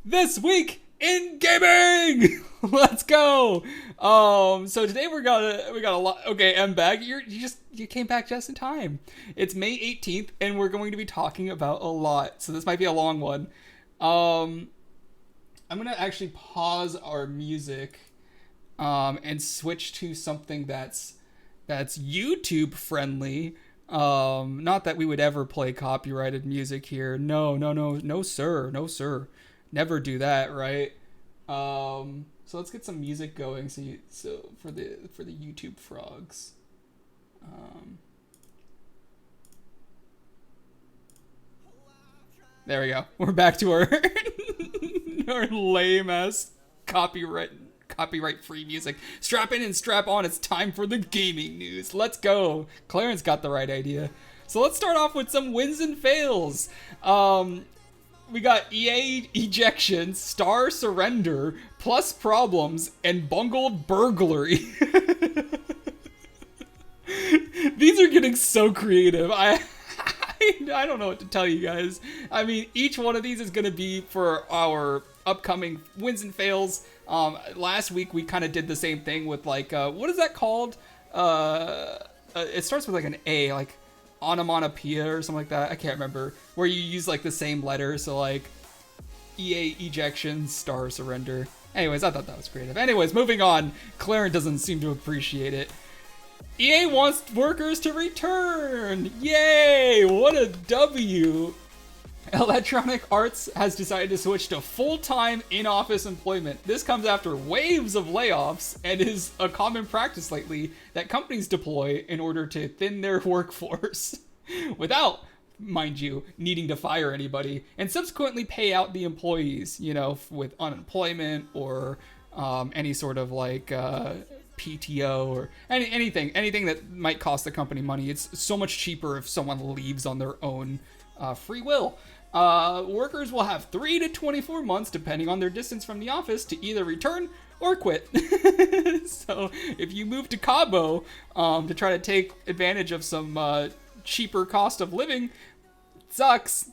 This week in gaming. Let's go. So today we got a lot. Okay, M Bag, you came back just in time. It's May 18th, and we're going to be talking about a lot. So this might be a long one. Um, I'm gonna actually pause our music, and switch to something that's YouTube friendly. Not that we would ever play copyrighted music here. No, no, no, no, sir, no, sir. Never do that, right? So let's get some music going. So for the YouTube frogs. Um, there we go. We're back to our our lame ass copyright copyright free music. Strap in and strap on. It's time for the gaming news. Let's go. Clarence got the right idea. So let's start off with some wins and fails. We got EA ejections, star surrender, plus problems, and bungled burglary. These are getting so creative. I don't know what to tell you guys. I mean, each one of these is going to be for our upcoming wins and fails. Last week we kind of did the same thing with like, what is that called? It starts with like an A, like onomatopoeia or something like that. I can't remember. Where you use like the same letter. So like EA ejection, star surrender. Anyways, I thought that was creative. Anyways, moving on. Clarence doesn't seem to appreciate it. EA wants workers to return! Yay! What a W! Electronic Arts has decided to switch to full-time in-office employment. This comes after waves of layoffs and is a common practice lately that companies deploy in order to thin their workforce without, mind you, needing to fire anybody and subsequently pay out the employees, with unemployment or any sort of like PTO or anything that might cost the company money. It's so much cheaper if someone leaves on their own free will. Workers will have 3 to 24 months, depending on their distance from the office, to either return or quit. So if you move to Cabo to try to take advantage of some cheaper cost of living, sucks.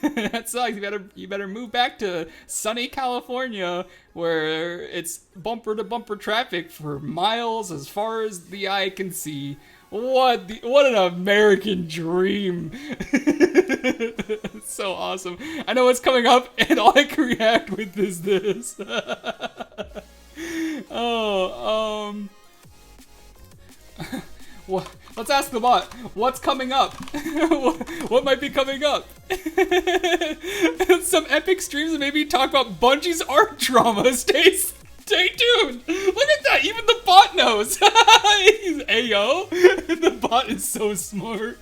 That sucks. You better move back to sunny California where it's bumper to bumper traffic for miles as far as the eye can see. What an American dream. So awesome. I know what's coming up and all I can react with is this. Oh, well, let's ask the bot. What's coming up? What might be coming up? Some epic streams and maybe talk about Bungie's art drama. Stay tuned. Look at that. Even the bot knows. He's Ayo. The bot is so smart.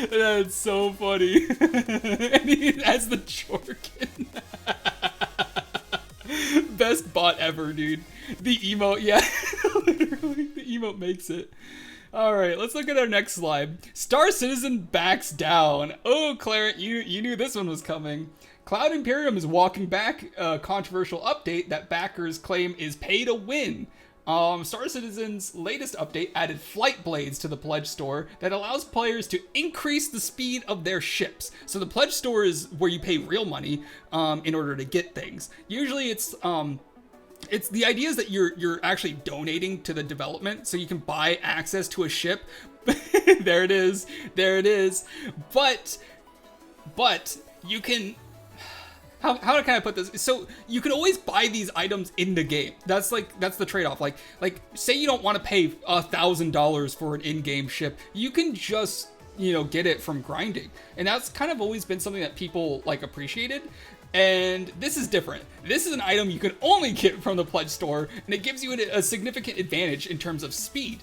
That's so funny. And he has the Jorkin. Best bot ever, dude. The emote, yeah. Literally, the emote makes it. Alright, let's look at our next slide. Star Citizen backs down. Oh, Clarence, you knew this one was coming. Cloud Imperium is walking back a controversial update that backers claim is pay to win. Star Citizen's latest update added flight blades to the Pledge Store that allows players to increase the speed of their ships. So the Pledge Store is where you pay real money in order to get things. Usually it's the idea is that you're actually donating to the development, so you can buy access to a ship. There it is. But you can. How can I put this? So you can always buy these items in the game. That's the trade-off. Like say you don't want to pay $1,000 for an in-game ship, you can just get it from grinding, and that's kind of always been something that people appreciated. And this is different. This is an item you can only get from the Pledge Store, and it gives you a significant advantage in terms of speed.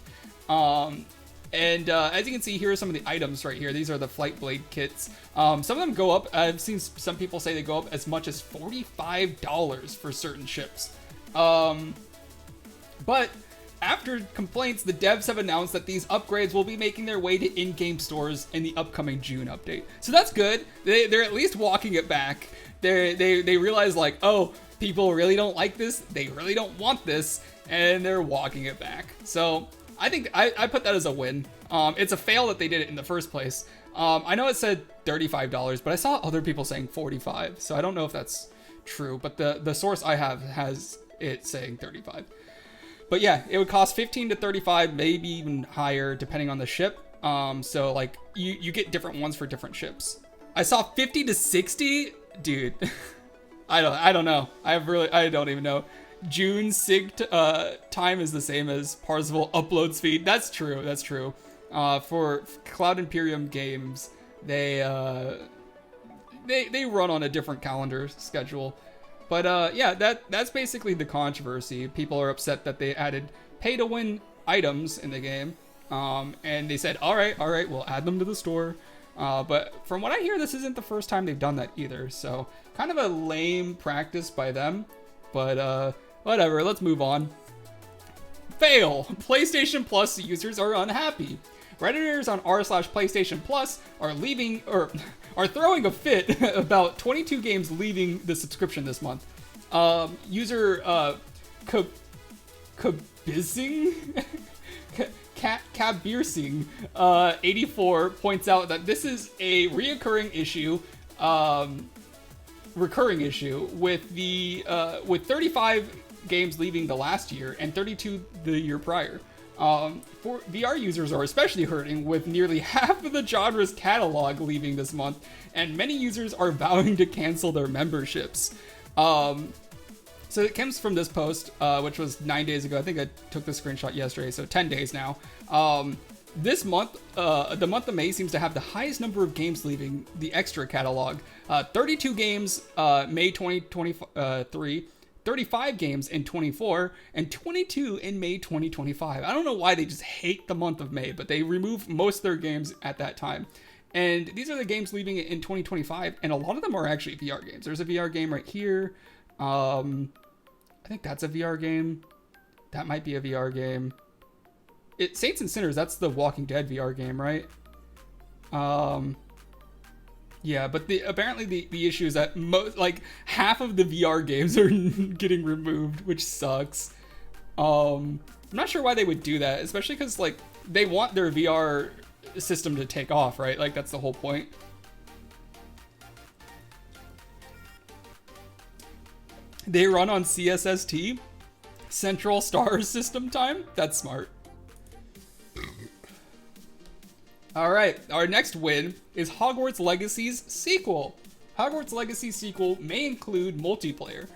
And as you can see, here are some of the items right here. These are the flight blade kits. Some of them go up. I've seen some people say they go up as much as $45 for certain ships. But after complaints, the devs have announced that these upgrades will be making their way to in-game stores in the upcoming June update. So that's good. They're at least walking it back. They realize oh, people really don't like this. They really don't want this, and they're walking it back. So I think I put that as a win. It's a fail that they did it in the first place. I know it said $35, but I saw other people saying $45, so I don't know if that's true, but the source I have has it saying $35. But yeah, it would cost $15 to $35, maybe even higher depending on the ship. So like you get different ones for different ships. I saw $50 to $60, dude. I don't know. I don't even know. June SIG time is the same as Parzival upload speed. That's true. That's true. For Cloud Imperium games, they run on a different calendar schedule. But yeah, that's basically the controversy. People are upset that they added pay to win items in the game. And they said, all right, we'll add them to the store. But from what I hear, this isn't the first time they've done that either. So kind of a lame practice by them. But whatever, let's move on. Fail! PlayStation Plus users are unhappy. Redditors on r/PlayStation Plus are throwing a fit about 22 games leaving the subscription this month. User Kabirsing 84 points out that this is a recurring issue with 35 games leaving the last year and 32 the year prior. For VR users are especially hurting, with nearly half of the genre's catalog leaving this month, and many users are vowing to cancel their memberships. So it comes from this post, which was 9 days ago. I think I took the screenshot yesterday, so 10 days now. This month, the month of May seems to have the highest number of games leaving the extra catalog. 32 games May 2023, 35 games in 24, and 22 in May 2025. I don't know why they just hate the month of May, but they remove most of their games at that time. And these are the games leaving in 2025, and a lot of them are actually VR games. There's a VR game right here. I think that's a VR game. That might be a VR game. Saints and Sinners, that's the Walking Dead VR game, right? Yeah, but apparently the issue is that half of the VR games are getting removed, which sucks. I'm not sure why they would do that, especially because like they want their VR system to take off, right? Like that's the whole point. They run on CSST, Central Star System Time. That's smart. All right, our next win is Hogwarts Legacy's sequel. Hogwarts Legacy sequel may include multiplayer.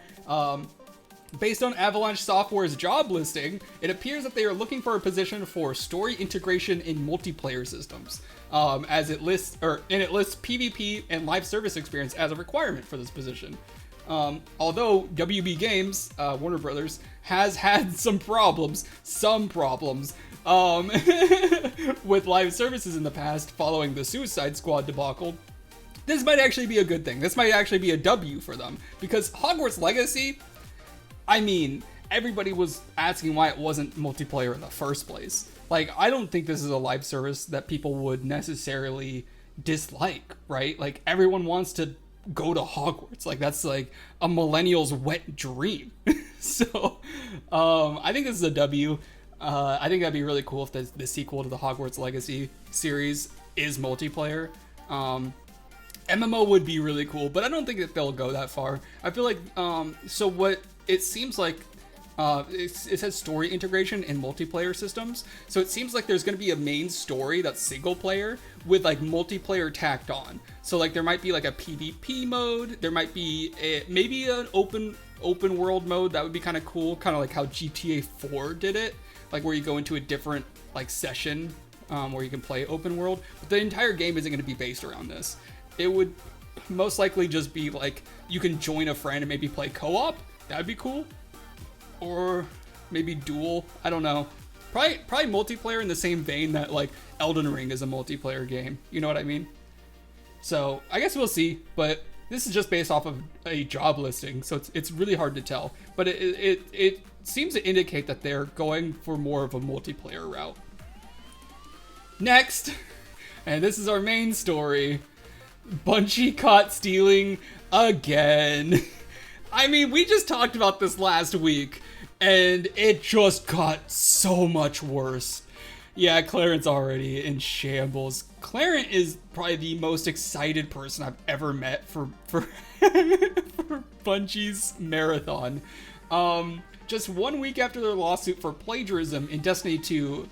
Based on Avalanche Software's job listing, it appears that they are looking for a position for story integration in multiplayer systems. As it lists PvP and live service experience as a requirement for this position. Although WB Games, Warner Brothers, has had some problems with live services in the past following the Suicide Squad debacle, this might actually be a good thing. This might actually be a W for them, because Hogwarts Legacy, I mean, everybody was asking why it wasn't multiplayer in the first place. Like, I don't think this is a live service that people would necessarily dislike, right? Like, everyone wants to go to Hogwarts. Like, that's like a millennial's wet dream. So, I think this is a W. I think that'd be really cool if the sequel to the Hogwarts Legacy series is multiplayer. MMO would be really cool, but I don't think that they'll go that far. I feel like, so what it seems like, it says story integration in multiplayer systems. So it seems like there's going to be a main story that's single player with like multiplayer tacked on. So like there might be like a PvP mode. There might be maybe an open world mode. That would be kind of cool. Kind of like how GTA 4 did it. Like where you go into a different like session where you can play open world. But the entire game isn't going to be based around this. It would most likely just be like you can join a friend and maybe play co-op. That'd be cool. Or maybe duel. I don't know. Probably multiplayer in the same vein that like Elden Ring is a multiplayer game. You know what I mean? So I guess we'll see. But this is just based off of a job listing, so it's really hard to tell. But it seems to indicate that they're going for more of a multiplayer route. Next, and this is our main story, Bungie caught stealing again. I mean, we just talked about this last week, and it just got so much worse. Yeah, Clarence already in shambles. Clarence is probably the most excited person I've ever met for for Bungie's marathon. Just 1 week after their lawsuit for plagiarism in Destiny 2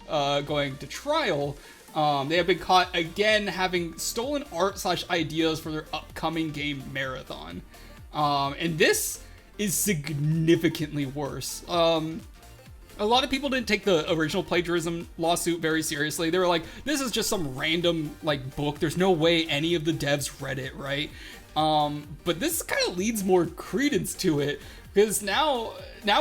going to trial, they have been caught again having stolen art/ideas for their upcoming game Marathon. And this is significantly worse. A lot of people didn't take the original plagiarism lawsuit very seriously. They were like, this is just some random like book. There's no way any of the devs read it, right? But this kind of leads more credence to it, because now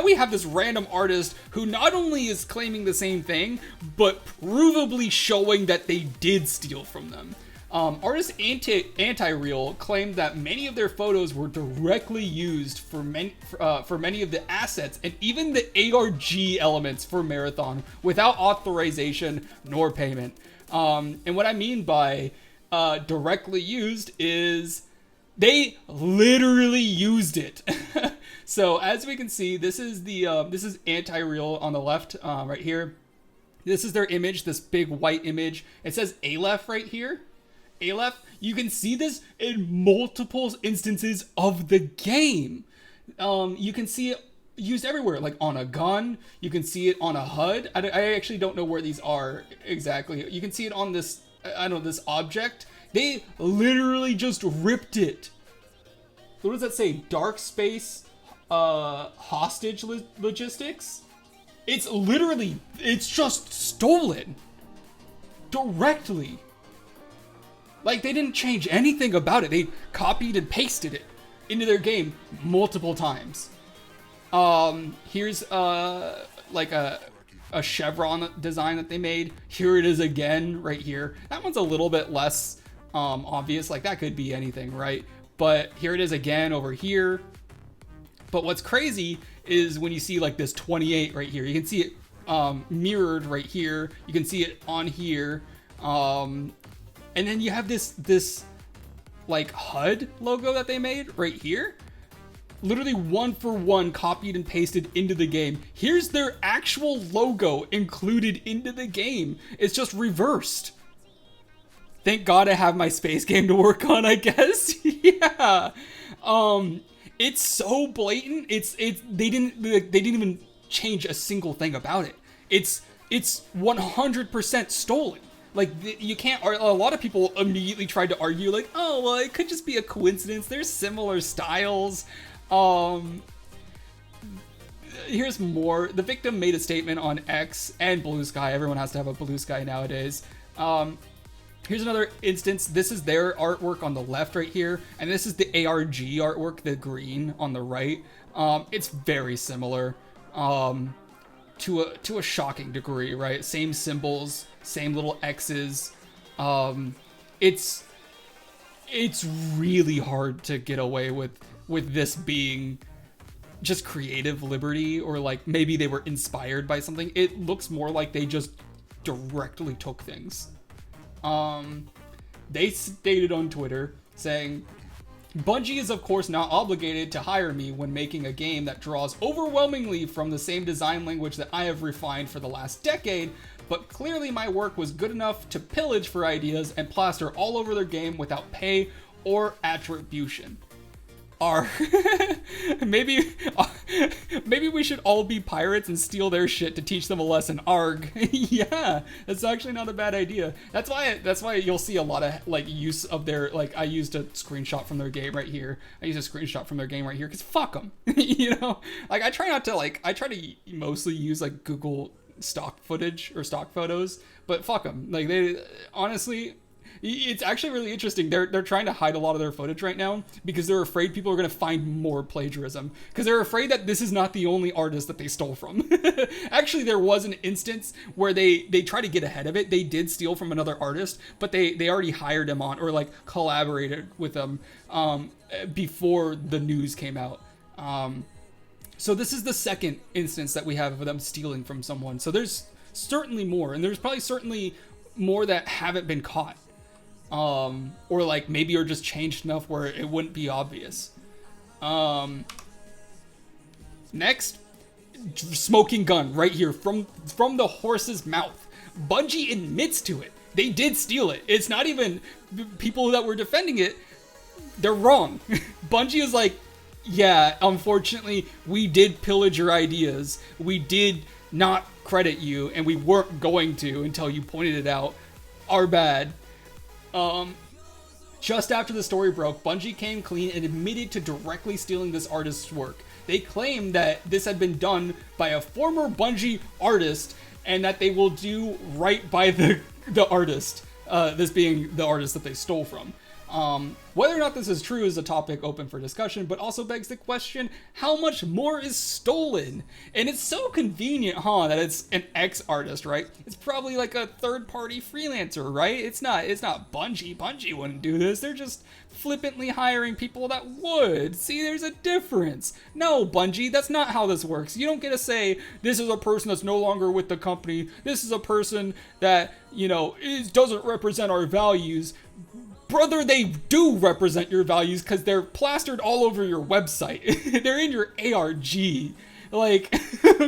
we have this random artist who not only is claiming the same thing, but provably showing that they did steal from them. Artist Anti-Real claimed that many of their photos were directly used for many of the assets and even the ARG elements for Marathon without authorization nor payment. And what I mean by directly used is they literally used it. So as we can see, this is Anti-Real on the left, right here. This is their image, this big white image. It says Aleph right here. Aleph, you can see this in multiple instances of the game. You can see it used everywhere, like on a gun. You can see it on a HUD. I actually don't know where these are exactly. You can see it on this, I don't know, this object. They literally just ripped it. What does that say? Dark space hostage logistics? It's just stolen. Directly. Like, they didn't change anything about it. They copied and pasted it into their game multiple times. Here's like a chevron design that they made. Here it is again, right here. That one's a little bit less obvious. Like, that could be anything, right? But here it is again over here. But what's crazy is when you see like this 28 right here. You can see it mirrored right here. You can see it on here. And then you have this like HUD logo that they made right here. Literally 1-for-1 copied and pasted into the game. Here's their actual logo included into the game. It's just reversed. Thank God I have my space game to work on, I guess. Yeah. It's so blatant. They didn't even change a single thing about it. It's 100% stolen. Like, you can't, a lot of people immediately tried to argue, like, oh, well, it could just be a coincidence. There's similar styles. Here's more. The victim made a statement on X and Blue Sky. Everyone has to have a Blue Sky nowadays. Here's another instance. This is their artwork on the left right here. And this is the ARG artwork, the green on the right. It's very similar. To a shocking degree, right? Same symbols, same little X's. It's really hard to get away with this being just creative liberty, or like maybe they were inspired by something. It looks more like they just directly took things. They stated on Twitter saying, Bungie is of course not obligated to hire me when making a game that draws overwhelmingly from the same design language that I have refined for the last decade, but clearly my work was good enough to pillage for ideas and plaster all over their game without pay or attribution. Maybe we should all be pirates and steal their shit to teach them a lesson. Arg. Yeah, that's actually not a bad idea. That's why you'll see a lot of like use of their, like, I used a screenshot from their game right here. Because fuck them. You know, like I try to mostly use like Google stock footage or stock photos, but fuck them. Like, they honestly, it's actually really interesting. They're trying to hide a lot of their footage right now because they're afraid people are going to find more plagiarism, because they're afraid that this is not the only artist that they stole from. Actually, there was an instance where they tried to get ahead of it. They did steal from another artist, but they already hired him on, or like collaborated with them before the news came out. So this is the second instance that we have of them stealing from someone. So there's certainly more, and there's probably certainly more that haven't been caught. Or like maybe are just changed enough where it wouldn't be obvious. Next, smoking gun right here from the horse's mouth. Bungie admits to it. They did steal it. It's not even people that were defending it. They're wrong. Bungie is like, yeah, unfortunately, we did pillage your ideas. We did not credit you, and we weren't going to until you pointed it out. Our bad. Just after the story broke, Bungie came clean and admitted to directly stealing this artist's work. They claim that this had been done by a former Bungie artist, and that they will do right by the artist, this being the artist that they stole from. Whether or not this is true is a topic open for discussion, but also begs the question, how much more is stolen? And it's so convenient, that it's an ex-artist, right? It's probably like a third-party freelancer, right? It's not Bungie. Bungie wouldn't do this. They're just flippantly hiring people that would. See, there's a difference. No, Bungie, that's not how this works. You don't get to say, this is a person that's no longer with the company. This is a person that, doesn't represent our values. Brother, they do represent your values because they're plastered all over your website. They're in your ARG. Like,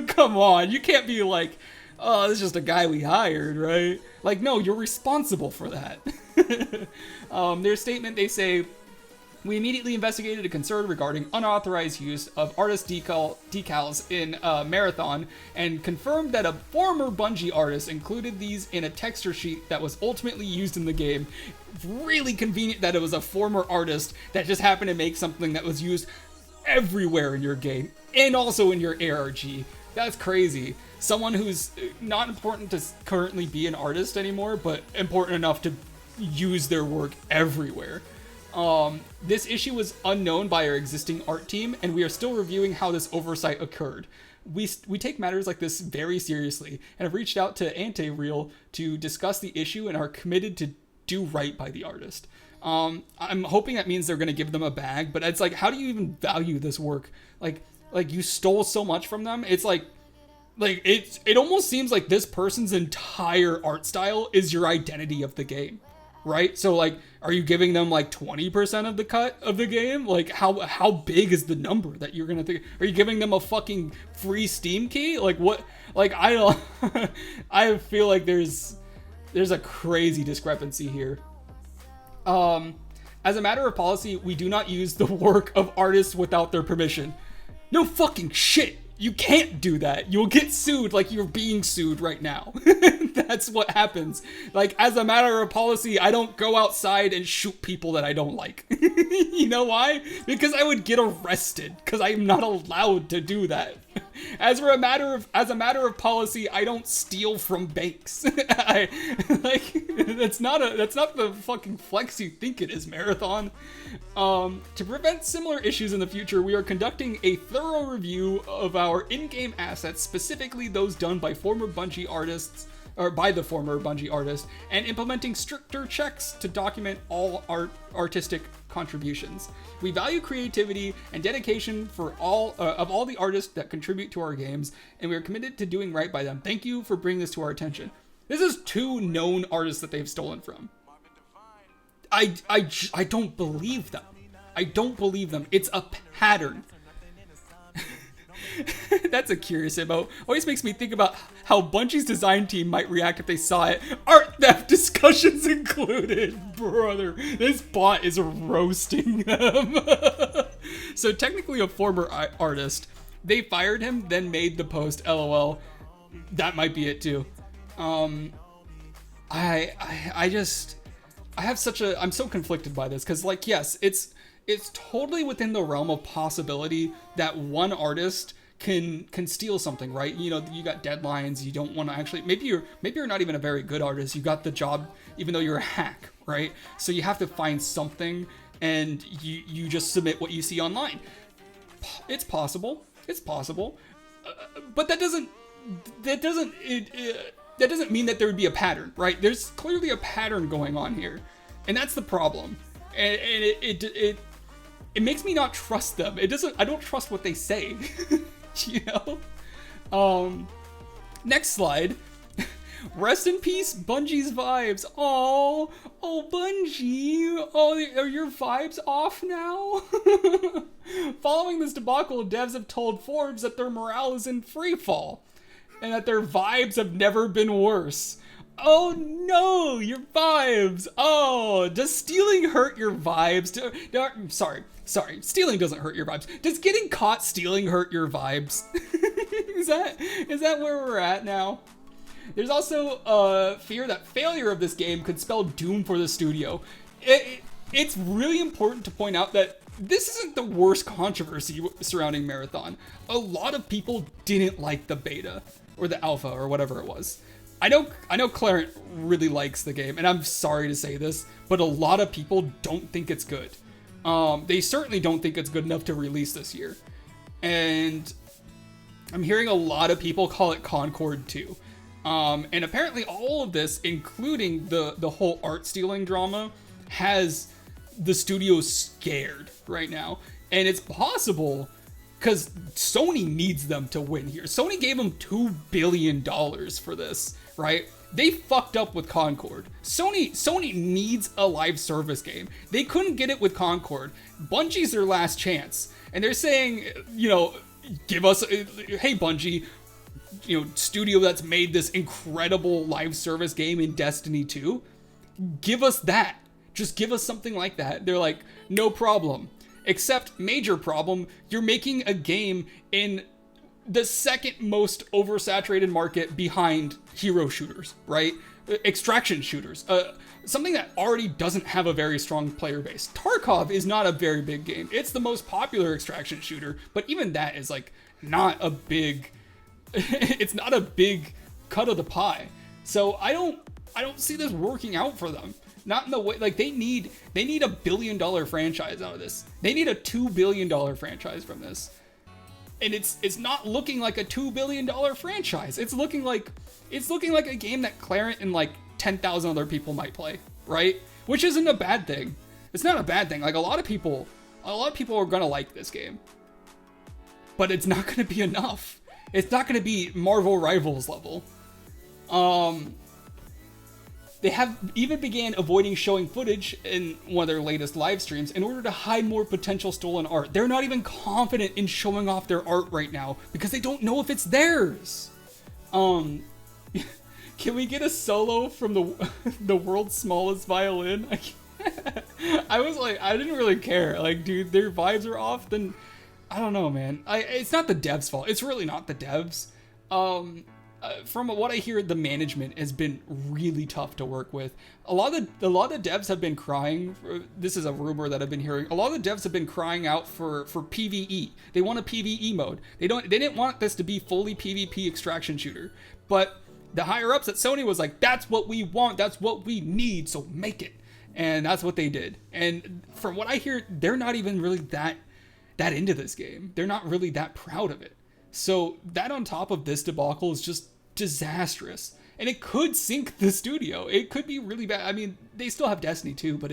come on. You can't be like, oh, this is just a guy we hired, right? Like, no, you're responsible for that. Their statement, they say, we immediately investigated a concern regarding unauthorized use of artist decals in Marathon and confirmed that a former Bungie artist included these in a texture sheet that was ultimately used in the game. Really convenient that it was a former artist that just happened to make something that was used everywhere in your game and also in your ARG. That's crazy. Someone who's not important to currently be an artist anymore, but important enough to use their work everywhere. This issue was unknown by our existing art team, and we are still reviewing how this oversight occurred. We take matters like this very seriously and have reached out to Ante-Real to discuss the issue and are committed to do right by the artist. I'm hoping that means they're going to give them a bag, but it's like, how do you even value this work? Like you stole so much from them. It's like it almost seems like this person's entire art style is your identity of the game. Right? So like, are you giving them like 20% of the cut of the game? Like how big is the number that you're gonna think? Are you giving them a fucking free Steam key? Like what? Like I don't. I feel like there's a crazy discrepancy here. As a matter of policy, we do not use the work of artists without their permission. No fucking shit. You can't do that. You'll get sued like you're being sued right now. That's what happens. Like, as a matter of policy, I don't go outside and shoot people that I don't like. You know why? Because I would get arrested, because I am not allowed to do that. As a matter of policy, I don't steal from banks. That's not the fucking flex you think it is, Marathon. To prevent similar issues in the future, we are conducting a thorough review of our in-game assets, specifically those done by former Bungie artists, or by the former Bungie artist, and implementing stricter checks to document all artistic contributions. We value creativity and dedication for all the artists that contribute to our games, and we are committed to doing right by them. Thank you for bringing this to our attention. This is 2 known artists that they've stolen from. I don't believe them. I don't believe them. It's a pattern. That's a curious info. Always makes me think about how Bungie's design team might react if they saw it. Art theft discussions included. Brother, this bot is roasting them. So technically a former artist. They fired him, then made the post. LOL. That might be it too. I'm so conflicted by this, because like, yes, it's totally within the realm of possibility that one artist can steal something, right? You know, you got deadlines, you don't want to actually, maybe you're not even a very good artist, you got the job even though you're a hack, right? So you have to find something and you just submit what you see online. It's possible, but that doesn't mean that there would be a pattern, right? There's clearly a pattern going on here, and that's the problem. And it makes me not trust them. I don't trust what they say. You know? Next slide. Rest in peace, Bungie's vibes. Oh, Bungie. Oh, are your vibes off now? Following this debacle, devs have told Forbes that their morale is in free fall, and that their vibes have never been worse. Oh no, your vibes. Oh, does stealing hurt your vibes? Sorry. Stealing doesn't hurt your vibes. Does getting caught stealing hurt your vibes? is that where we're at now? There's also fear that failure of this game could spell doom for the studio. It's really important to point out that this isn't the worst controversy surrounding Marathon. A lot of people didn't like the beta or the alpha or whatever it was. I know Clarence really likes the game, and I'm sorry to say this, but a lot of people don't think it's good. They certainly don't think it's good enough to release this year. And I'm hearing a lot of people call it Concord 2. And apparently all of this, including the whole art stealing drama, has the studio scared right now. And it's possible because Sony needs them to win here. Sony gave them $2 billion for this, right? They fucked up with Concord. Sony needs a live service game. They couldn't get it with Concord. Bungie's their last chance. And they're saying, give us, hey Bungie, studio that's made this incredible live service game in Destiny 2, give us that. Just give us something like that. They're like, no problem. Except, major problem, you're making a game in the second most oversaturated market behind hero shooters, right? Extraction shooters. Something that already doesn't have a very strong player base. Tarkov is not a very big game. It's the most popular extraction shooter, but even that is like not a big... it's not a big cut of the pie. So I don't see this working out for them. Not in the way, like they need a $1 billion franchise out of this. They need a $2 billion franchise from this. And it's not looking like a $2 billion franchise. It's looking like a game that Clarence and like 10,000 other people might play, right? Which isn't a bad thing. It's not a bad thing. Like a lot of people are gonna like this game. But it's not gonna be enough. It's not gonna be Marvel Rivals level. They have even began avoiding showing footage in one of their latest live streams in order to hide more potential stolen art. They're not even confident in showing off their art right now because they don't know if it's theirs. Can we get a solo from the world's smallest violin? I was like, I didn't really care. Like, dude, their vibes are off. Then I don't know, man. It's not the devs' fault. It's really not the devs. From what I hear, the management has been really tough to work with. A lot of the devs have been crying. This is a rumor that I've been hearing. A lot of the devs have been crying out for PvE. They want a PvE mode. They didn't want this to be fully PvP extraction shooter. But the higher ups at Sony was like, that's what we want. That's what we need. So make it. And that's what they did. And from what I hear, they're not even really that into this game. They're not really that proud of it. So that on top of this debacle is just disastrous. And it could sink the studio. It could be really bad. I mean, they still have Destiny 2, but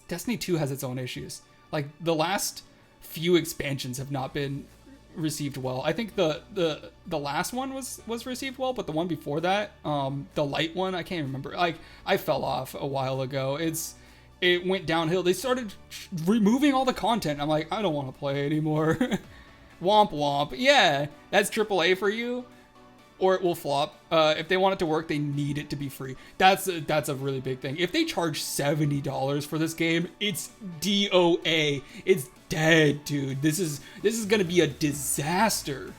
Destiny 2 has its own issues. Like, the last few expansions have not been received well. I think the last one was received well, but the one before that, the light one, I can't remember. Like, I fell off a while ago. It went downhill. They started removing all the content. I'm like, I don't want to play anymore. Womp womp. Yeah, that's AAA for you, or it will flop. If they want it to work, they need it to be free. That's a really big thing. If they charge $70 for this game, it's DOA. It's dead, dude. This is gonna be a disaster.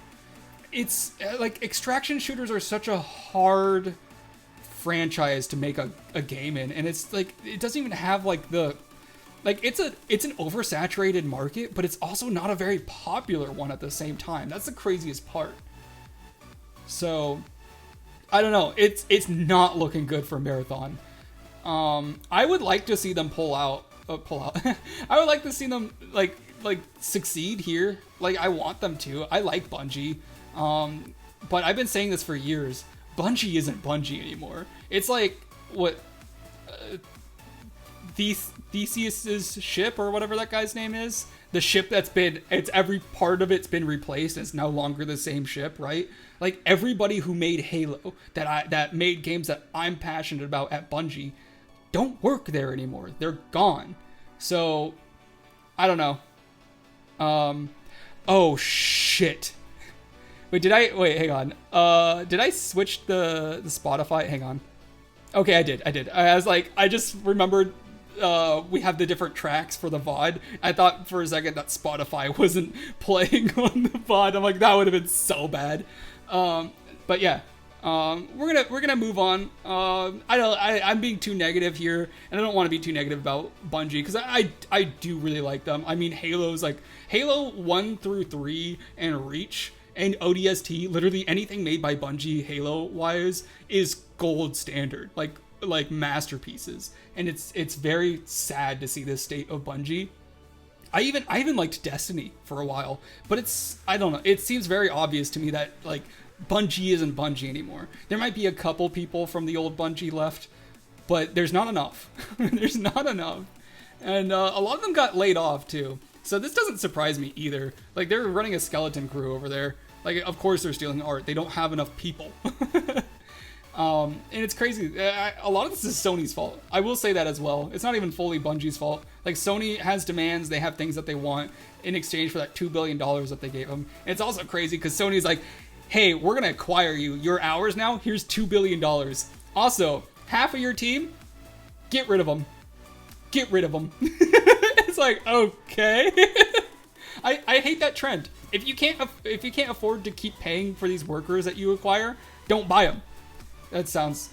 It's like extraction shooters are such a hard franchise to make a game in, and it's like it doesn't even have like the it's an oversaturated market, but it's also not a very popular one at the same time. That's the craziest part. So I don't know, it's not looking good for Marathon. I would like to see them pull out I would like to see them like succeed here. Like, I want them to. I like Bungie, but I've been saying this for years. Bungie isn't Bungie anymore. It's like what Theseus's ship, or whatever that guy's name is. The ship it's every part of it's been replaced. And it's no longer the same ship, right? Like, everybody who made Halo, that made games that I'm passionate about at Bungie, don't work there anymore. They're gone. So I don't know. Oh shit. Wait, hang on. Did I switch the Spotify? Hang on. Okay, I did. I was like, I just remembered we have the different tracks for the VOD. I thought for a second that Spotify wasn't playing on the VOD. I'm like, that would have been so bad. But yeah, we're gonna move on. I'm being too negative here, and I don't want to be too negative about Bungie because I do really like them. I mean, Halo's like Halo 1 through 3 and Reach and ODST, literally anything made by Bungie Halo wise is gold standard, like masterpieces. And it's very sad to see this state of Bungie. I even liked Destiny for a while, but I don't know, it seems very obvious to me that like Bungie isn't Bungie anymore. There might be a couple people from the old Bungie left, but there's not enough. There's not enough. And a lot of them got laid off too. So this doesn't surprise me either. Like, they're running a skeleton crew over there. Like, of course they're stealing art. They don't have enough people. And it's crazy. A lot of this is Sony's fault. I will say that as well. It's not even fully Bungie's fault. Like, Sony has demands. They have things that they want in exchange for that $2 billion that they gave them. And it's also crazy because Sony's like, hey, we're going to acquire you. You're ours now. Here's $2 billion. Also, half of your team, get rid of them. Get rid of them. It's like, okay. I hate that trend. If you can't afford to keep paying for these workers that you acquire, don't buy them. That sounds,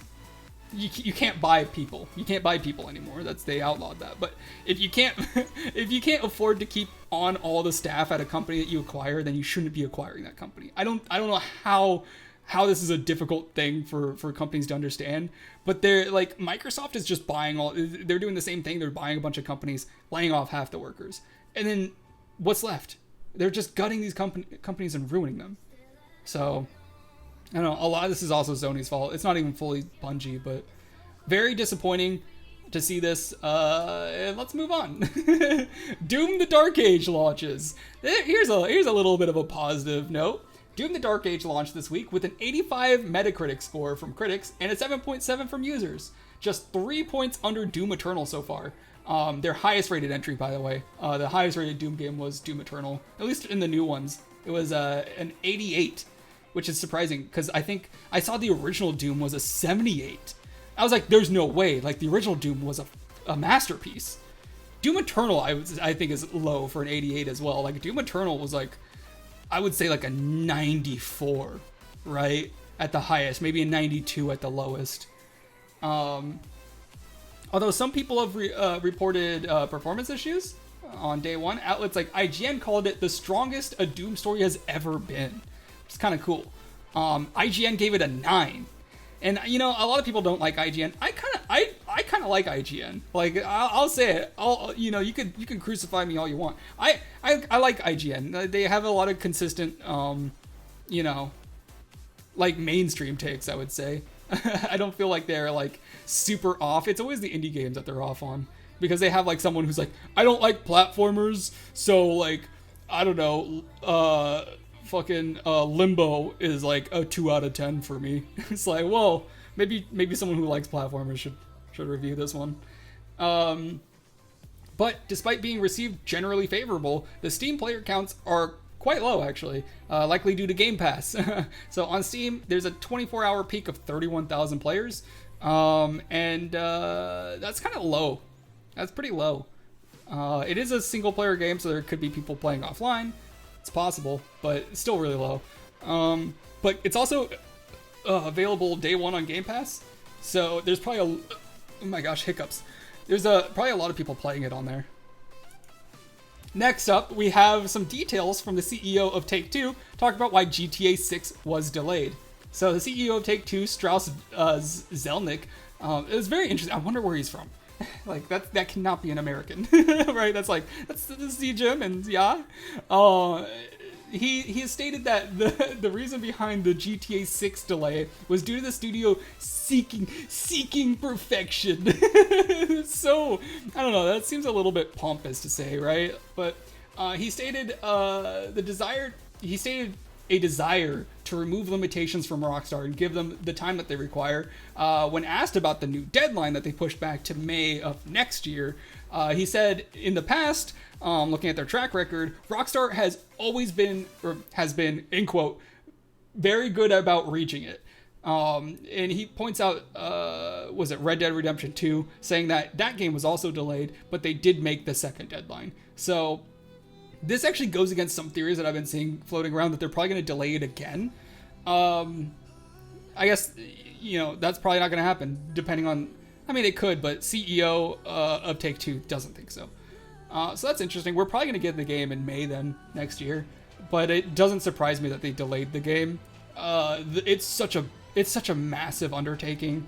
you can't buy people. You can't buy people anymore. They outlawed that. But if you can't afford to keep on all the staff at a company that you acquire, then you shouldn't be acquiring that company. I don't know how this is a difficult thing for companies to understand, but they're like, Microsoft is just they're doing the same thing. They're buying a bunch of companies, laying off half the workers, and then what's left? They're just gutting these companies and ruining them. So I don't know, a lot of this is also Sony's fault. It's not even fully Bungie, but very disappointing to see this. And let's move on. Doom the Dark Age launches. Here's a little bit of a positive note. Doom the Dark Age launched this week with an 85 Metacritic score from critics and a 7.7 from users. Just 3 points under Doom Eternal so far. Their highest rated entry, by the way. The highest rated Doom game was Doom Eternal, at least in the new ones. It was an 88, which is surprising because I think I saw the original Doom was a 78. I was like, there's no way. Like, the original Doom was a masterpiece. Doom Eternal, I think, is low for an 88 as well. Like, Doom Eternal was like, I would say like a 94, right? At the highest, maybe a 92 at the lowest. Although some people have reported performance issues on day one. Outlets like IGN called it the strongest a Doom story has ever been. It's kind of cool. IGN gave it a 9. And, you know, a lot of people don't like IGN. I kind of like IGN. Like, I'll say it. You know, you can crucify me all you want. I like IGN. They have a lot of consistent, you know, like mainstream takes, I would say. I don't feel like they're like super off. It's always the indie games that they're off on, because they have like someone who's like, I don't like platformers, so like, I don't know, fucking Limbo is like a 2 out of 10 for me. It's like, well, maybe someone who likes platformers should review this one. But despite being received generally favorable, the Steam player counts are quite low, actually, likely due to Game Pass. So on Steam, there's a 24-hour peak of 31,000 players, and that's kind of low. That's pretty low. It is a single-player game, so there could be people playing offline. It's possible, but it's still really low. But it's also available day one on Game Pass, so there's probably oh my gosh, hiccups. There's probably a lot of people playing it on there. Next up, we have some details from the CEO of Take-Two talking about why GTA 6 was delayed. So the CEO of Take-Two, Strauss Zelnick, it was very interesting. I wonder where he's from. Like, that cannot be an American, right? That's the C Jim, and yeah. He has stated that the reason behind the GTA 6 delay was due to the studio seeking perfection. So, I don't know, that seems a little bit pompous to say, right? But he stated a desire to remove limitations from Rockstar and give them the time that they require. When asked about the new deadline that they pushed back to May of next year, he said, in the past, looking at their track record, Rockstar has always been, or has been, in quote, very good about reaching it. And he points out, was it Red Dead Redemption 2, saying that that game was also delayed, but they did make the second deadline. So this actually goes against some theories that I've been seeing floating around that they're probably going to delay it again. I guess, you know, that's probably not going to happen, depending on, I mean, it could, but CEO of Take-Two doesn't think so. So that's interesting. We're probably going to get the game in May then, next year. But it doesn't surprise me that they delayed the game. It's such a massive undertaking.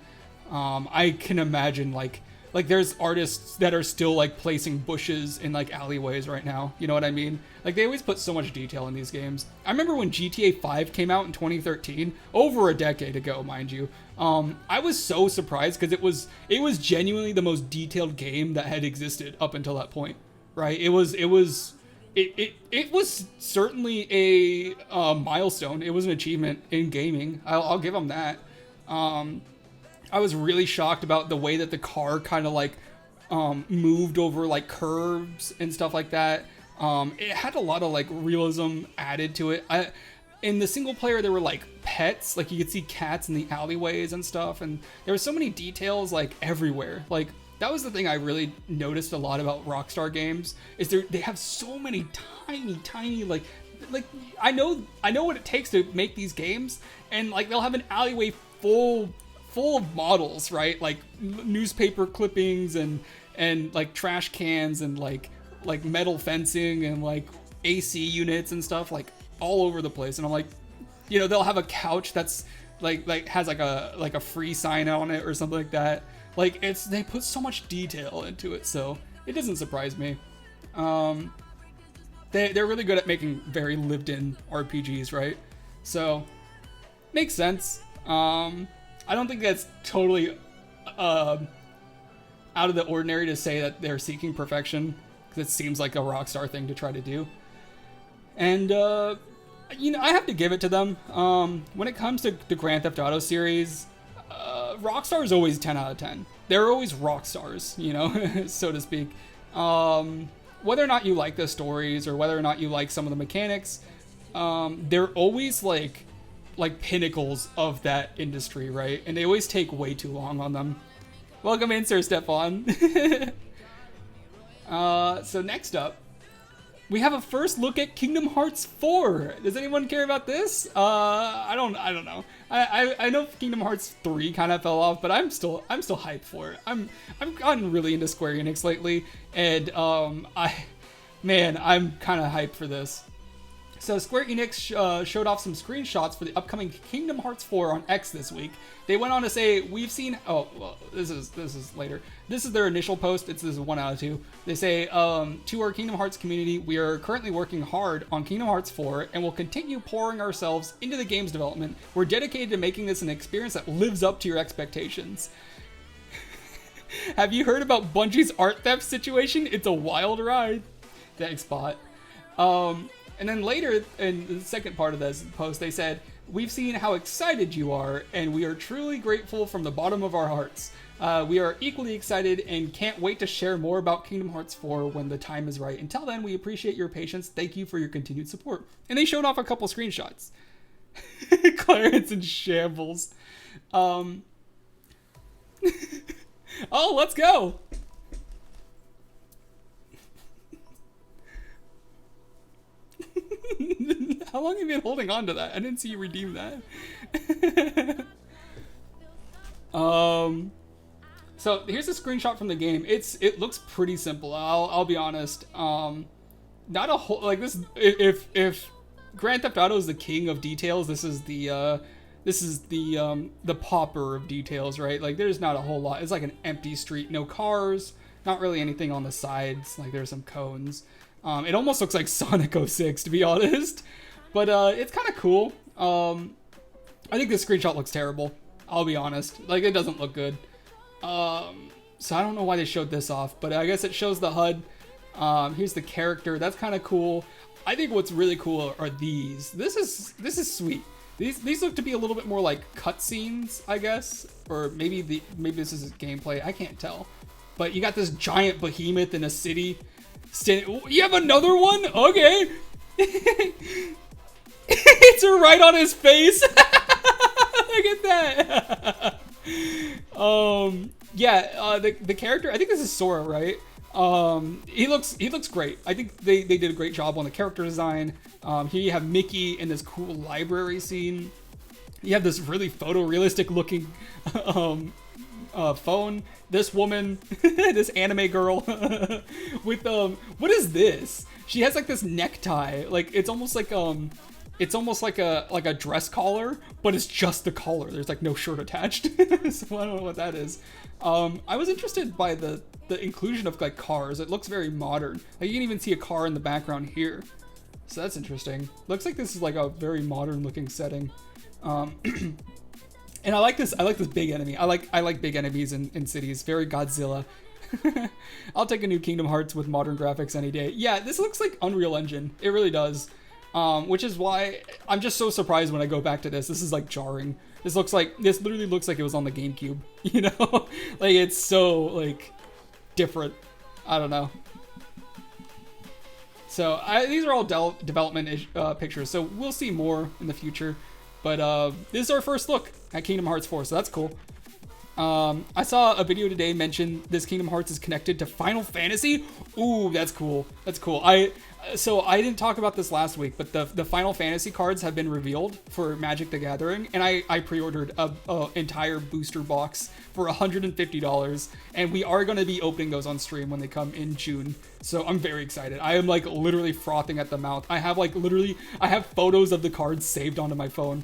I can imagine, like there's artists that are still, like, placing bushes in, like, alleyways right now. You know what I mean? Like, they always put so much detail in these games. I remember when GTA 5 came out in 2013, over a decade ago, mind you. I was so surprised because it was genuinely the most detailed game that had existed up until that point, right? It was certainly a milestone. It was an achievement in gaming. I'll give them that. I was really shocked about the way that the car kind of like moved over like curves and stuff like that. It had a lot of like realism added to it. In the single player, there were like pets, like you could see cats in the alleyways and stuff, and there were so many details like everywhere. Like that was the thing I really noticed a lot about Rockstar games is they have so many tiny like I know what it takes to make these games, and like they'll have an alleyway full of models, right? Like newspaper clippings and like trash cans and like metal fencing and like AC units and stuff like all over the place. And I'm like, you know, they'll have a couch that's like has like a free sign on it or something like that. Like they put so much detail into it, so it doesn't surprise me. They're really good at making very lived-in RPGs, right? So makes sense. I don't think that's totally out of the ordinary to say that they're seeking perfection, because it seems like a Rockstar thing to try to do. And you know, I have to give it to them. When it comes to the Grand Theft Auto series, Rockstar is always 10 out of 10. They're always rock stars, you know, so to speak. Whether or not you like the stories or whether or not you like some of the mechanics, they're always like pinnacles of that industry, right? And they always take way too long on them. Welcome in, Sir Stefan. So next up, we have a first look at Kingdom Hearts 4. Does anyone care about this? I don't know. I know Kingdom Hearts 3 kind of fell off, but I'm still hyped for it. I've gotten really into Square Enix lately, and I'm kind of hyped for this. So Square Enix showed off some screenshots for the upcoming Kingdom Hearts 4 on X this week. They went on to say, we've seen... Oh, well, this is later. This is their initial post. This is 1 out of 2. They say, to our Kingdom Hearts community, we are currently working hard on Kingdom Hearts 4 and will continue pouring ourselves into the game's development. We're dedicated to making this an experience that lives up to your expectations. Have you heard about Bungie's art theft situation? It's a wild ride. Thanks, bot. And then later, in the second part of this post, they said, we've seen how excited you are, and we are truly grateful from the bottom of our hearts. We are equally excited and can't wait to share more about Kingdom Hearts 4 when the time is right. Until then, we appreciate your patience. Thank you for your continued support. And they showed off a couple screenshots. Clarence in shambles. Oh, let's go! How long have you been holding on to that? I didn't see you redeem that. So here's a screenshot from the game. It looks pretty simple. I'll be honest. Not a whole like this. If Grand Theft Auto is the king of details, this is the pauper of details, right? Like there's not a whole lot. It's like an empty street, no cars, not really anything on the sides. Like there's some cones. It almost looks like Sonic 06, to be honest, but it's kind of cool. I think this screenshot looks terrible. I'll be honest. Like, it doesn't look good. So I don't know why they showed this off, but I guess it shows the HUD. Here's the character. That's kind of cool. I think what's really cool are these. This is sweet. These look to be a little bit more like cutscenes, I guess, or maybe this is gameplay. I can't tell. But you got this giant behemoth in a city. You have another one? Okay. It's right on his face. Look at that. Yeah, the character, I think this is Sora, right? He looks great. I think they did a great job on the character design. Here you have Mickey in this cool library scene. You have this really photorealistic looking phone. This woman, this anime girl with what is this? She has like this necktie. Like it's almost like a dress collar, but it's just the collar. There's like no shirt attached. So I don't know what that is. I was interested by the inclusion of like cars. It looks very modern. Like you can even see a car in the background here. So that's interesting. Looks like this is like a very modern looking setting. And I like this big enemy. I like big enemies in cities. Very Godzilla. I'll take a new Kingdom Hearts with modern graphics any day. Yeah, this looks like Unreal Engine. It really does. Which is why I'm just so surprised when I go back to this. This is like jarring. This literally looks like it was on the GameCube. You know, like it's so like different. I don't know. So these are all development pictures. So we'll see more in the future. But this is our first look at Kingdom Hearts 4, so that's cool. I saw a video today mention this Kingdom Hearts is connected to Final Fantasy. Ooh, that's cool. That's cool. So I didn't talk about this last week, but the Final Fantasy cards have been revealed for Magic the Gathering, and I pre-ordered a entire booster box for $150, and we are going to be opening those on stream when they come in June. So I'm very excited. I am like literally frothing at the mouth. I have photos of the cards saved onto my phone.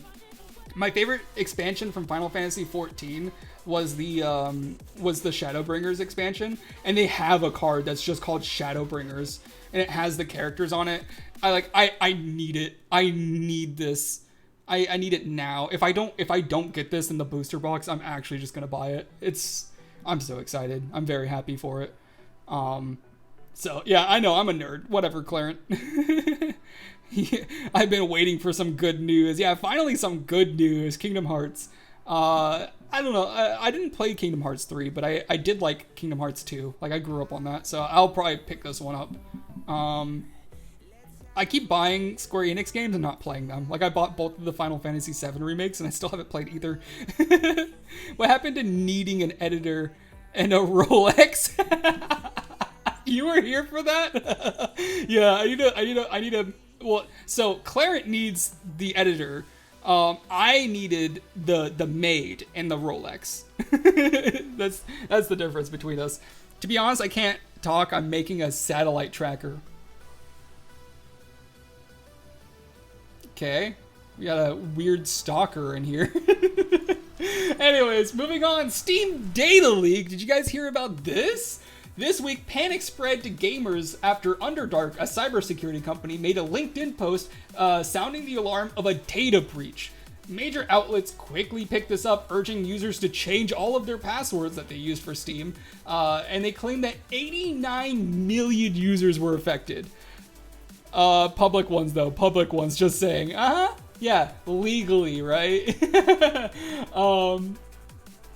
My favorite expansion from Final Fantasy 14 was the Shadowbringers expansion, and they have a card that's just called Shadowbringers, and it has the characters on it. I need it. I need this. I need it now. If I don't get this in the booster box, I'm actually just gonna buy it. I'm so excited. I'm very happy for it. So yeah, I know I'm a nerd. Whatever, Clarence. I've been waiting for some good news. Yeah, finally some good news. Kingdom Hearts. I don't know. I didn't play Kingdom Hearts 3, but I did like Kingdom Hearts 2. Like, I grew up on that, so I'll probably pick this one up. I keep buying Square Enix games and not playing them. Like, I bought both of the Final Fantasy VII remakes, and I still haven't played either. What happened to needing an editor and a Rolex? You were here for that? Yeah, I need a. Well, so Clarence needs the editor. I needed the maid and the Rolex. That's the difference between us. To be honest, I can't talk. I'm making a satellite tracker. Okay, we got a weird stalker in here. Anyways, moving on. Steam Data Leak. Did you guys hear about this? This week, panic spread to gamers after Underdark, a cybersecurity company, made a LinkedIn post sounding the alarm of a data breach. Major outlets quickly picked this up, urging users to change all of their passwords that they used for Steam, and they claimed that 89 million users were affected. Public ones, though. Public ones, just saying. Yeah, legally, right?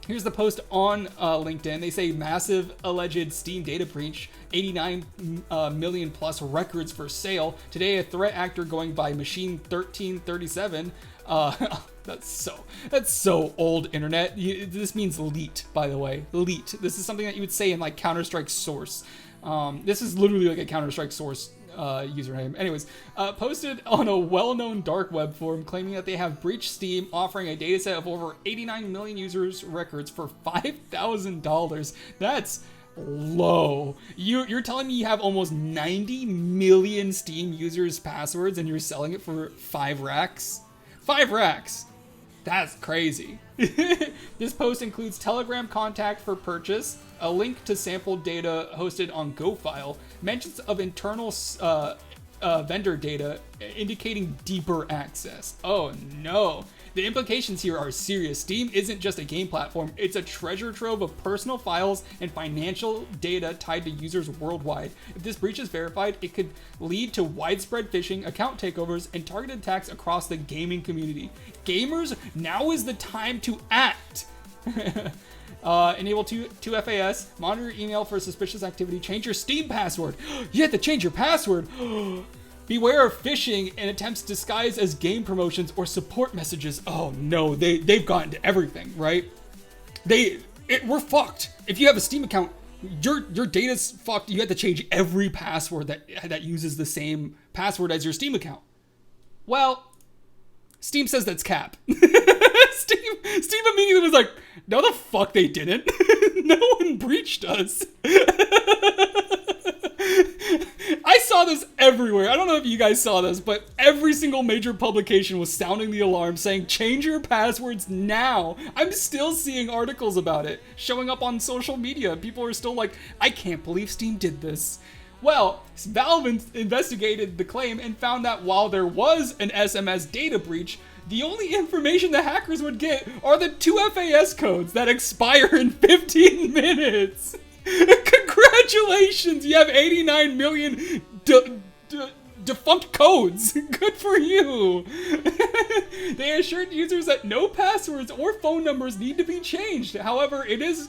Here's the post on LinkedIn. They say massive alleged Steam data breach, 89 million plus records for sale. Today, a threat actor going by Machine 1337. That's so old internet. This means leet, by the way. Leet. This is something that you would say in like Counter-Strike Source. This is literally like a Counter-Strike Source username. Anyways, posted on a well-known dark web forum claiming that they have breached Steam, offering a dataset of over 89 million users' records for $5,000. That's low. You're telling me you have almost 90 million Steam users' passwords and you're selling it for 5 racks? 5 racks. That's crazy. This post includes Telegram contact for purchase, a link to sampled data hosted on GoFile, mentions of internal vendor data indicating deeper access. Oh no. The implications here are serious. Steam isn't just a game platform, it's a treasure trove of personal files and financial data tied to users worldwide. If this breach is verified, it could lead to widespread phishing, account takeovers, and targeted attacks across the gaming community. Gamers, now is the time to act! Enable 2FAS, monitor your email for suspicious activity, change your Steam password. You have to change your password. Beware of phishing and attempts disguised as game promotions or support messages. Oh no, they've gotten to everything, right? We're fucked. If you have a Steam account, your data's fucked. You have to change every password that uses the same password as your Steam account. Well, Steam says that's cap. Steam immediately was like, no the fuck they didn't. No one breached us. I saw this everywhere. I don't know if you guys saw this, but every single major publication was sounding the alarm saying, change your passwords now. I'm still seeing articles about it showing up on social media. People are still like, I can't believe Steam did this. Well, Valve investigated the claim and found that while there was an SMS data breach, the only information the hackers would get are the 2 FAS codes that expire in 15 minutes. Congratulations, you have 89 million defunct codes. Good for you. They assured users that no passwords or phone numbers need to be changed. However, it is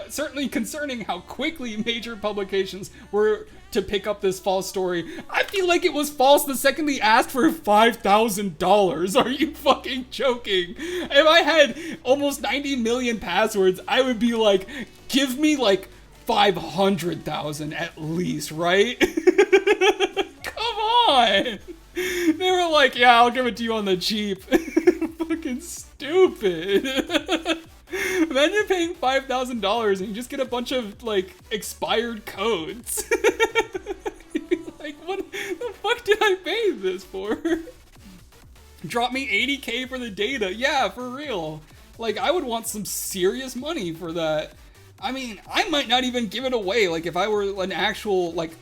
certainly concerning how quickly major publications were to pick up this false story. I feel like it was false the second they asked for $5,000. Are you fucking joking? If I had almost 90 million passwords, I would be like, give me like 500,000 at least, right? Come on. They were like, yeah, I'll give it to you on the cheap. Fucking stupid. Imagine paying $5,000 and you just get a bunch of like expired codes. You'd be like, what the fuck did I pay this for? Drop me 80K for the data. Yeah, for real. Like, I would want some serious money for that. I mean, I might not even give it away. Like, if I were an actual, like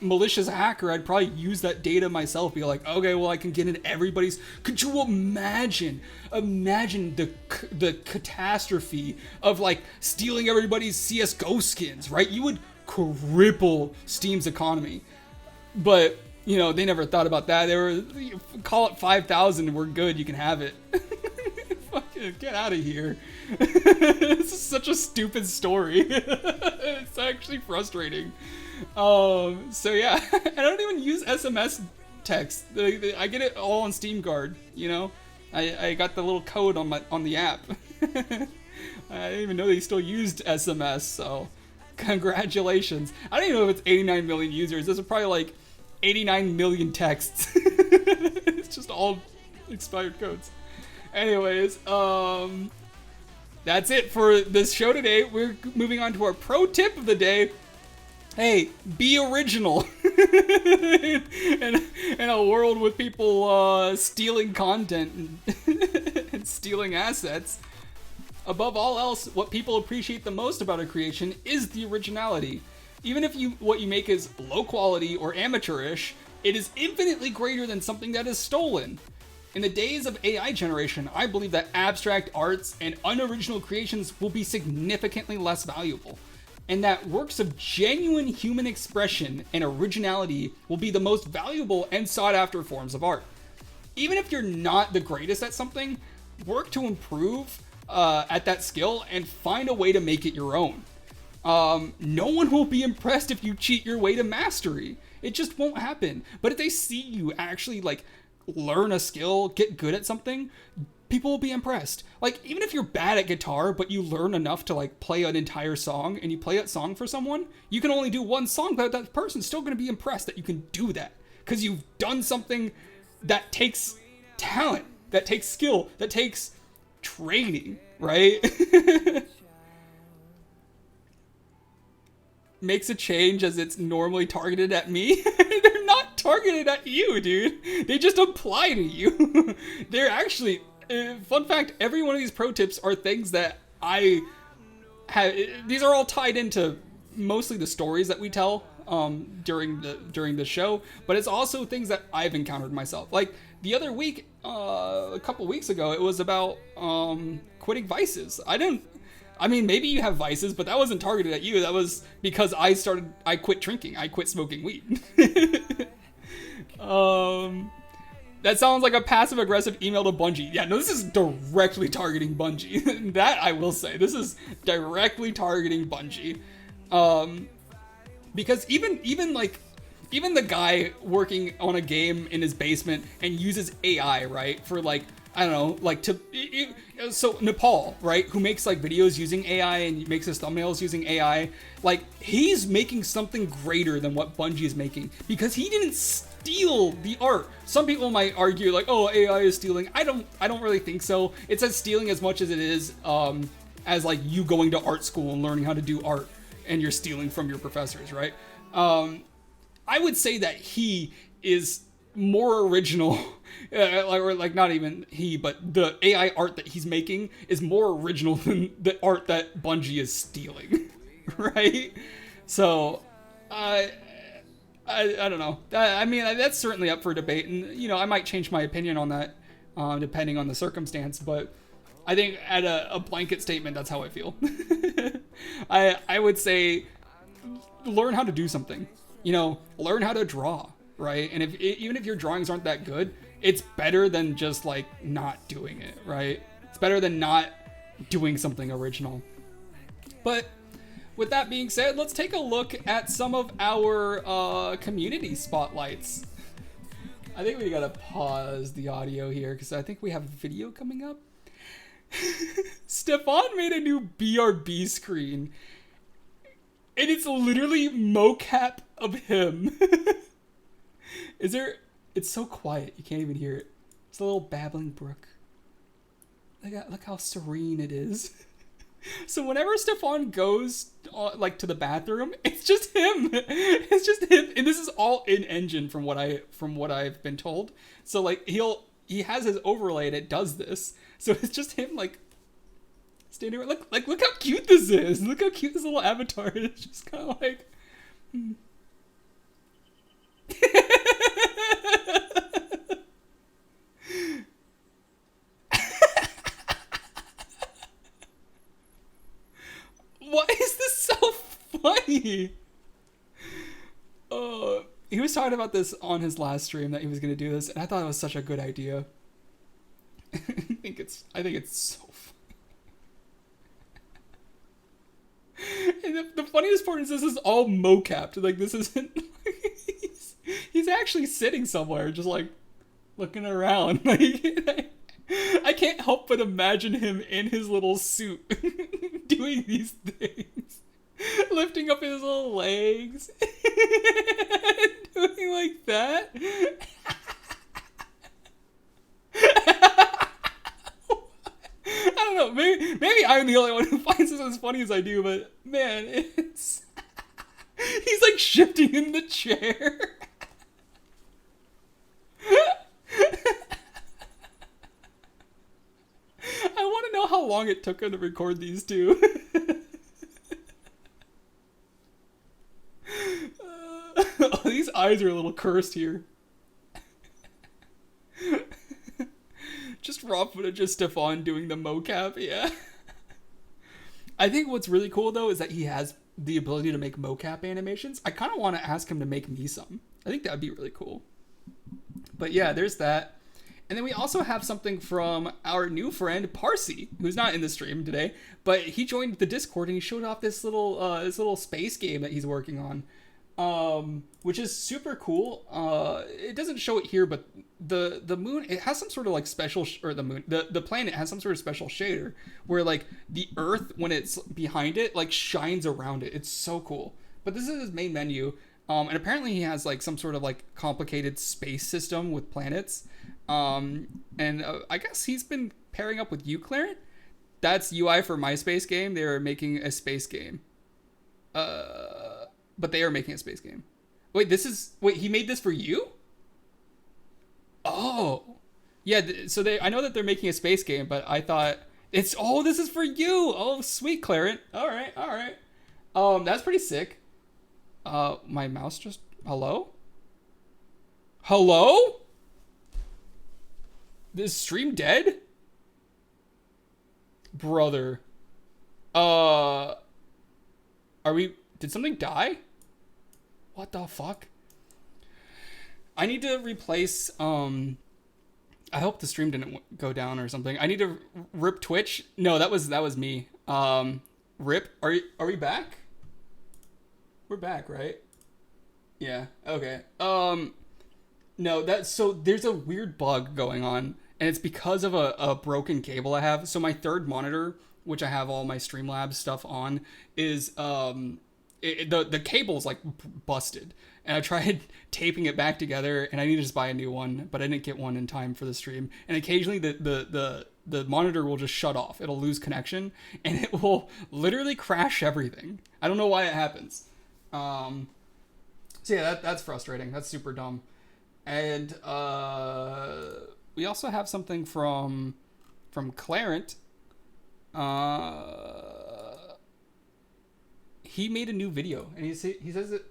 malicious hacker, I'd probably use that data myself. Be like, okay, well, I can get in everybody's. Could you imagine the catastrophe of like stealing everybody's CS:GO skins, right? You would cripple Steam's economy. But you know, they never thought about that. They were, call it 5,000, we're good. You can have it. Fucking get out of here. This is such a stupid story. It's actually frustrating. So yeah, I don't even use SMS text. I get it all on Steam Guard, you know? I got the little code on the app. I didn't even know they still used SMS, so congratulations. I don't even know if it's 89 million users. This is probably like 89 million texts. It's just all expired codes. Anyways, that's it for this show today. We're moving on to our pro tip of the day. Hey, be original. in a world with people stealing content and stealing assets, above all else, what people appreciate the most about a creation is the originality. Even if what you make is low quality or amateurish, it is infinitely greater than something that is stolen. In the days of AI generation, I believe that abstract arts and unoriginal creations will be significantly less valuable, and that works of genuine human expression and originality will be the most valuable and sought after forms of art. Even if you're not the greatest at something, work to improve at that skill and find a way to make it your own. No one will be impressed if you cheat your way to mastery. It just won't happen. But if they see you actually like learn a skill, get good at something, people will be impressed. Like, even if you're bad at guitar, but you learn enough to like play an entire song and you play that song for someone, you can only do one song, but that person's still going to be impressed that you can do that because you've done something that takes talent, that takes skill, that takes training, right? Makes a change as it's normally targeted at me. They're not targeted at you, dude. They just apply to you. They're actually, fun fact, every one of these pro tips are things that I have. These are all tied into mostly the stories that we tell during the show, but it's also things that I've encountered myself. Like the other week, a couple weeks ago, it was about quitting vices. I mean, maybe you have vices, but that wasn't targeted at you. That was because I quit drinking. I quit smoking weed. That sounds like a passive-aggressive email to Bungie. Yeah, no, this is directly targeting Bungie. That I will say. This is directly targeting Bungie. Because even like even the guy working on a game in his basement and uses AI, right, for like, I don't know, like so Nepal, right, who makes like videos using AI and makes his thumbnails using AI, like he's making something greater than what Bungie is making because he didn't steal the art. Some people might argue like, oh, AI is stealing. I don't really think so. It's as stealing as much as it is as like you going to art school and learning how to do art and you're stealing from your professors, right? I would say that he is more original, or like not even he, but the AI art that he's making is more original than the art that Bungie is stealing, right? So, I don't know. I mean, that's certainly up for debate, and you know, I might change my opinion on that, depending on the circumstance. But I think at a blanket statement, that's how I feel. I would say learn how to do something. You know, learn how to draw, right? And even if your drawings aren't that good, it's better than just like not doing it, right? It's better than not doing something original. But with that being said, let's take a look at some of our community spotlights. I think we gotta pause the audio here because I think we have a video coming up. Stefan made a new BRB screen. And it's literally mocap of him. It's so quiet, you can't even hear it. It's a little babbling brook. Look how serene it is. So whenever Stefan goes like to the bathroom, it's just him. It's just him, and this is all in engine from what I've been told. So like he has his overlay and it does this. So it's just him like standing around. Look how cute this is. Look how cute this little avatar is. It's just kind of like. Why is this so funny? He was talking about this on his last stream that he was going to do this, and I thought it was such a good idea. I think it's so funny. And the funniest part is this is all mocapped. Like this isn't. He's actually sitting somewhere, just like looking around. Like I can't help but imagine him in his little suit doing these things, lifting up his little legs, doing like that. I don't know. Maybe I'm the only one who finds this as funny as I do, but man, he's like shifting in the chair. I want to know how long it took him to record these two. Oh, these eyes are a little cursed here. Just raw footage of Stefan doing the mocap, yeah. I think what's really cool though is that he has the ability to make mocap animations. I kind of want to ask him to make me some. I think that'd be really cool. But yeah, there's that. And then we also have something from our new friend Parsi, who's not in the stream today, but he joined the Discord and he showed off this little space game that he's working on, which is super cool. It doesn't show it here, but the moon, it has some sort of like special, or the planet has some sort of special shader where like the Earth, when it's behind it, like shines around it. It's so cool. But this is his main menu. And apparently he has like some sort of like complicated space system with planets. I guess he's been pairing up with uClarent. That's UI for my space game. They are making a space game. But they are making a space game. Wait, he made this for you? Oh. Yeah, I know that they're making a space game, but I thought this is for you. Oh, sweet, Clarent. All right. That's pretty sick. My mouse just... Hello? Hello? Is stream dead? Brother. Are we... Did something die? What the fuck? I need to replace... I hope the stream didn't go down or something. I need to rip Twitch. No, that was me. Rip. Are we back? We're back, right? Yeah. Okay. No, so there's a weird bug going on, and it's because of a broken cable I have. So my third monitor, which I have all my Streamlabs stuff on, is the cable's like busted, and I tried taping it back together, and I need to just buy a new one, but I didn't get one in time for the stream. And occasionally the monitor will just shut off. It'll lose connection, and it will literally crash everything. I don't know why it happens. So yeah, that's frustrating. That's super dumb. And we also have something from Clarent. He made a new video, and he says it.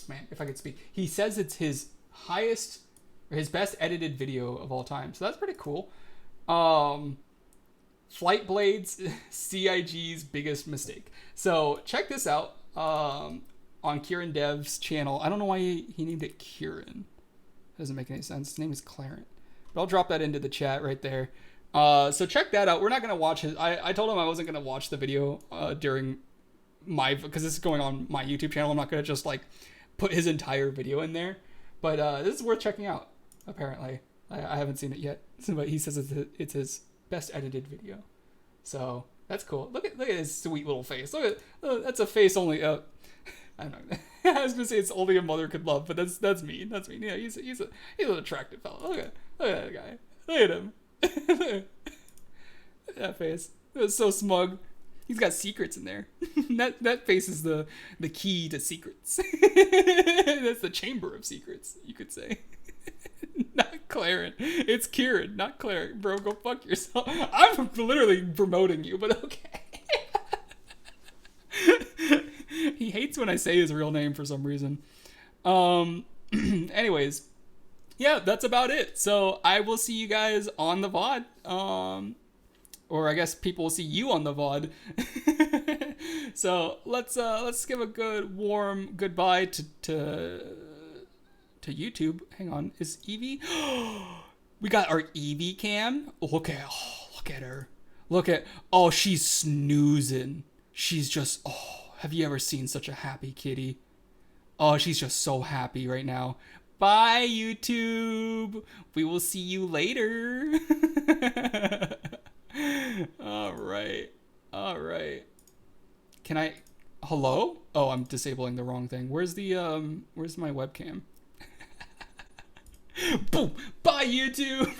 Man, if I could speak, he says it's his highest, or his best edited video of all time. So that's pretty cool. Flight Blades, CIG's biggest mistake. So check this out. On Kieran Dev's channel. I don't know why he named it Kieran. Doesn't make any sense. His name is Clarent. But I'll drop that into the chat right there. So check that out. We're not going to watch his... I told him I wasn't going to watch the video during my... Because this is going on my YouTube channel. I'm not going to just, like, put his entire video in there. But this is worth checking out, apparently. I haven't seen it yet. But he says it's his best edited video. So that's cool. Look at his sweet little face. Look at... that's a face only... I don't know. I was gonna say it's only a mother could love, but that's mean. That's mean. Yeah, he's an attractive fellow. Look at that guy. Look at him. Look at that face. It was so smug. He's got secrets in there. that face is the key to secrets. That's the chamber of secrets, you could say. Not Clarent. It's Kieran, not Clarent. Bro, go fuck yourself. I'm literally promoting you, but okay. He hates when I say his real name for some reason. Anyways, yeah, that's about it. So I will see you guys on the VOD. Or I guess people will see you on the VOD. So let's give a good warm goodbye to YouTube. Hang on, is Evie? We got our Evie cam. Look at her. Oh, she's snoozing. She's just, have you ever seen such a happy kitty? Oh, she's just so happy right now. Bye, YouTube. We will see you later. All right. Can I, hello? Oh, I'm disabling the wrong thing. Where's my webcam? Boom. Bye, YouTube.